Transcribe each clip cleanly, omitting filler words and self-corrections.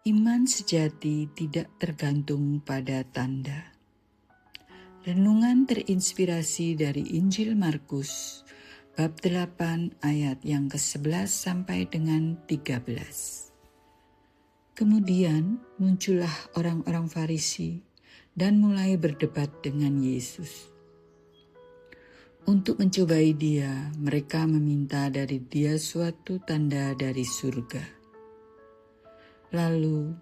Iman sejati tidak tergantung pada tanda. Renungan terinspirasi dari Injil Markus, bab 8 ayat yang ke-11 sampai dengan 13. Kemudian muncullah orang-orang Farisi dan mulai berdebat dengan Yesus. Untuk mencobai dia, mereka meminta dari dia suatu tanda dari surga. Lalu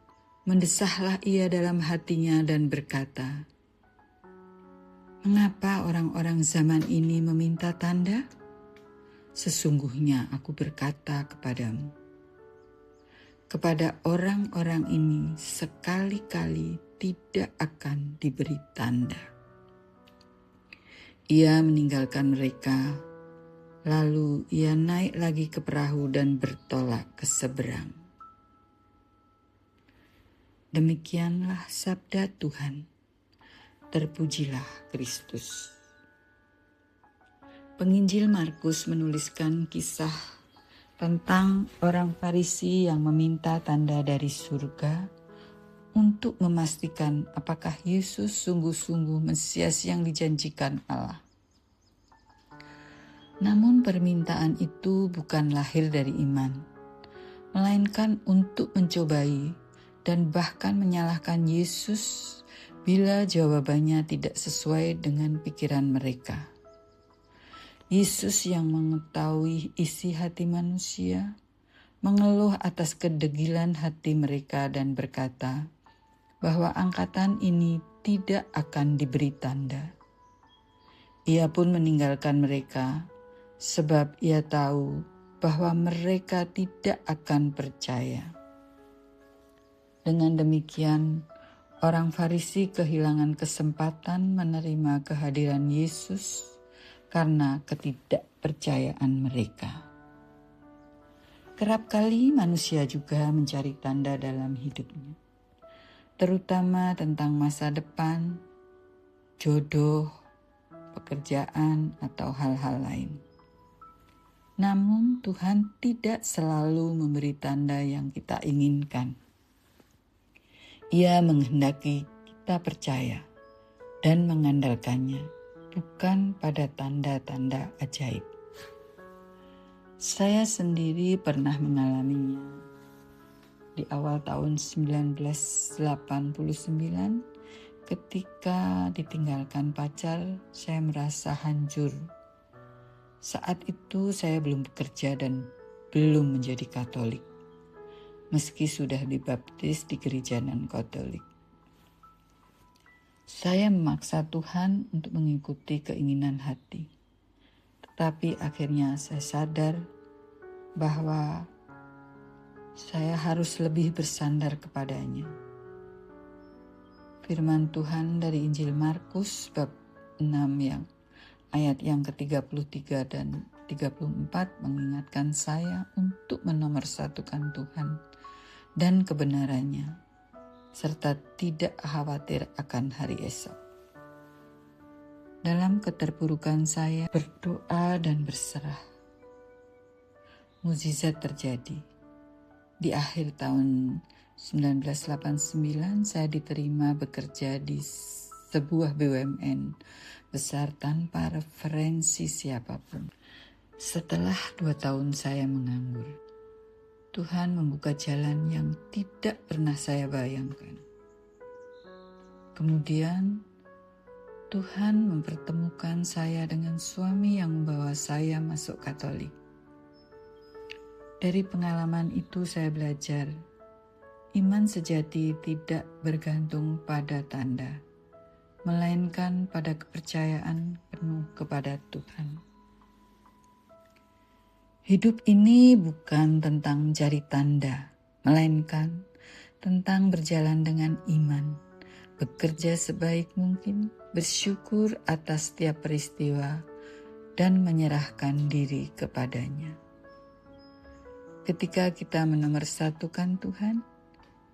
mendesahlah ia dalam hatinya dan berkata, "Mengapa orang-orang zaman ini meminta tanda? Sesungguhnya aku berkata kepadamu, kepada orang-orang ini sekali-kali tidak akan diberi tanda." Ia meninggalkan mereka, lalu ia naik lagi ke perahu dan bertolak ke seberang. Demikianlah sabda Tuhan. Terpujilah Kristus. Penginjil Markus menuliskan kisah tentang orang Farisi yang meminta tanda dari surga untuk memastikan apakah Yesus sungguh-sungguh Mesias yang dijanjikan Allah. Namun permintaan itu bukan lahir dari iman, melainkan untuk mencobai dan bahkan menyalahkan Yesus bila jawabannya tidak sesuai dengan pikiran mereka. Yesus yang mengetahui isi hati manusia, mengeluh atas kedegilan hati mereka dan berkata bahwa angkatan ini tidak akan diberi tanda. Ia pun meninggalkan mereka sebab ia tahu bahwa mereka tidak akan percaya. Dengan demikian, orang Farisi kehilangan kesempatan menerima kehadiran Yesus karena ketidakpercayaan mereka. Kerap kali manusia juga mencari tanda dalam hidupnya, terutama tentang masa depan, jodoh, pekerjaan, atau hal-hal lain. Namun Tuhan tidak selalu memberi tanda yang kita inginkan. Ia menghendaki kita percaya dan mengandalkannya, bukan pada tanda-tanda ajaib. Saya sendiri pernah mengalaminya. Di awal tahun 1989, ketika ditinggalkan pacar, saya merasa hancur. Saat itu saya belum bekerja dan belum menjadi Katolik, meski sudah dibaptis di gereja non-Katolik. Saya memaksa Tuhan untuk mengikuti keinginan hati. Tetapi akhirnya saya sadar bahwa saya harus lebih bersandar kepadanya. Firman Tuhan dari Injil Markus bab 6 ayat yang ke-33 dan 34 mengingatkan saya untuk menomorsatukan Tuhan dan kebenarannya, serta tidak khawatir akan hari esok. Dalam keterpurukan saya berdoa dan berserah. Mukjizat terjadi. Di akhir tahun 1989 saya diterima bekerja di sebuah BUMN besar tanpa referensi siapapun. Setelah 2 tahun saya menganggur, Tuhan membuka jalan yang tidak pernah saya bayangkan. Kemudian Tuhan mempertemukan saya dengan suami yang membawa saya masuk Katolik. Dari pengalaman itu saya belajar, iman sejati tidak bergantung pada tanda, melainkan pada kepercayaan penuh kepada Tuhan. Hidup ini bukan tentang mencari tanda, melainkan tentang berjalan dengan iman, bekerja sebaik mungkin, bersyukur atas setiap peristiwa, dan menyerahkan diri kepadanya. Ketika kita menomorsatukan Tuhan,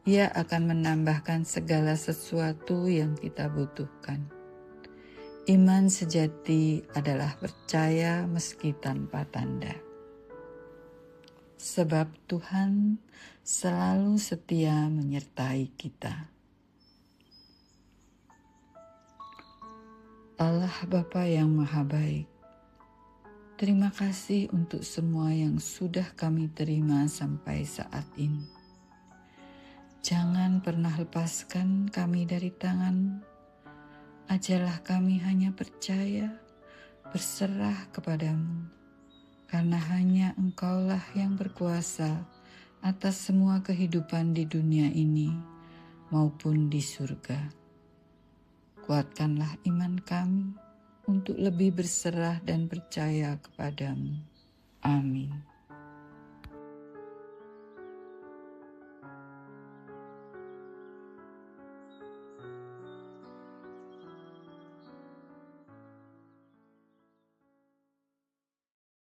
Ia akan menambahkan segala sesuatu yang kita butuhkan. Iman sejati adalah percaya meski tanpa tanda. sebab Tuhan selalu setia menyertai kita. Allah Bapa yang Maha Baik, terima kasih untuk semua yang sudah kami terima sampai saat ini. Jangan pernah lepaskan kami dari tangan. Ajarlah kami hanya percaya, berserah kepadamu, karena hanya Engkaulah yang berkuasa atas semua kehidupan di dunia ini maupun di surga. Kuatkanlah iman kami untuk lebih berserah dan percaya kepadamu. Amin.